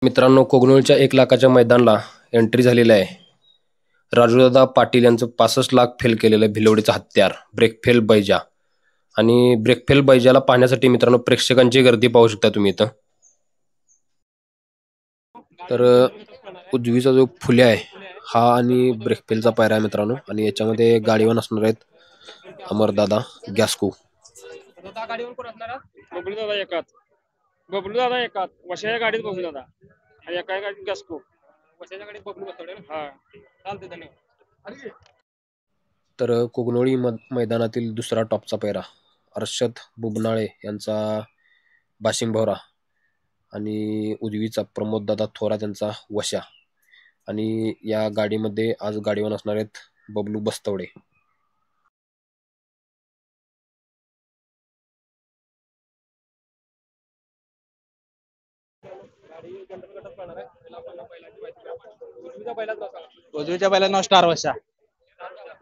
मित्रांनो, कोगनोळच्या 1 लाखाच्या मैदानाला एंट्री झालेली आहे. राजूदादा पाटील यांचं 65 लाख फेल केलेलं भिलवडीचं हत्यार ब्रेकफेल बैजा. आणि ब्रेकफेल बैजाला पाहण्यासाठी मित्रांनो प्रेक्षकांची गर्दी पाहू शकता तुम्ही इथं. तर उजवीचा जो फुले आहे हा आणि ब्रेकफेलचा पायरा आहे मित्रांनो. आणि याच्यामध्ये गाडीवर असणार आहेत अमरदादा गॅस्को. बबलू दादा एकात वशाच्या गाडीत बबलू दादा आणि एका गाडीत गॅस्को. वशाच्या गाडीत बबलू बसवले ना. हा चालते, धन्यवाद. तर कोगनोळी मैदानातील दुसरा टॉपचा पैरा अर्षद बुबनाळे यांचा बाशिंग भोवरा आणि उजवीचा प्रमोददादा थोरात यांचा वशा. आणि या गाडीमध्ये आज गाडीवर असणार आहेत बबलू बस्तवडे. उजवीच्या बैलाचं नाव स्टार वशा,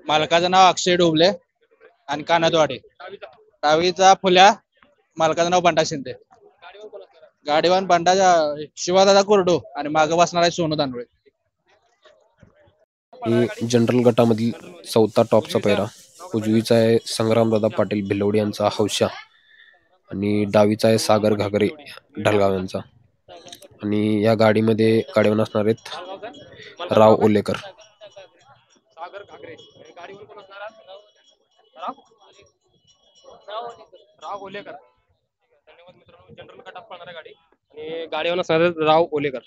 मालकाचं नाव अक्षय डोबले आणि कानातवाडे. डावीचा फुल्या, मालकाचं नाव बंडा शिंदे. गाडीवान बंडाचा शिवादादा कुरडू आणि मागं बसणार आहे सोनू दानवे. ही जनरल गटामधील चौथा टॉपचा पैरा उजवीचा आहे संग्रामदादा पाटील भिलवडी यांचा हौशा आणि डावीचा आहे सागर घागरे ढलगाव यांचा. आणि या गाडीमध्ये गाडीवर असणार आहेत राव ओलेकर. सागर घागरे गाडीवर कोण असणार? राव ओलेकर. धन्यवाद मित्रांनो. जनरल गटात पळणार गाडी आणि गाडीवर असणार राव ओलेकर.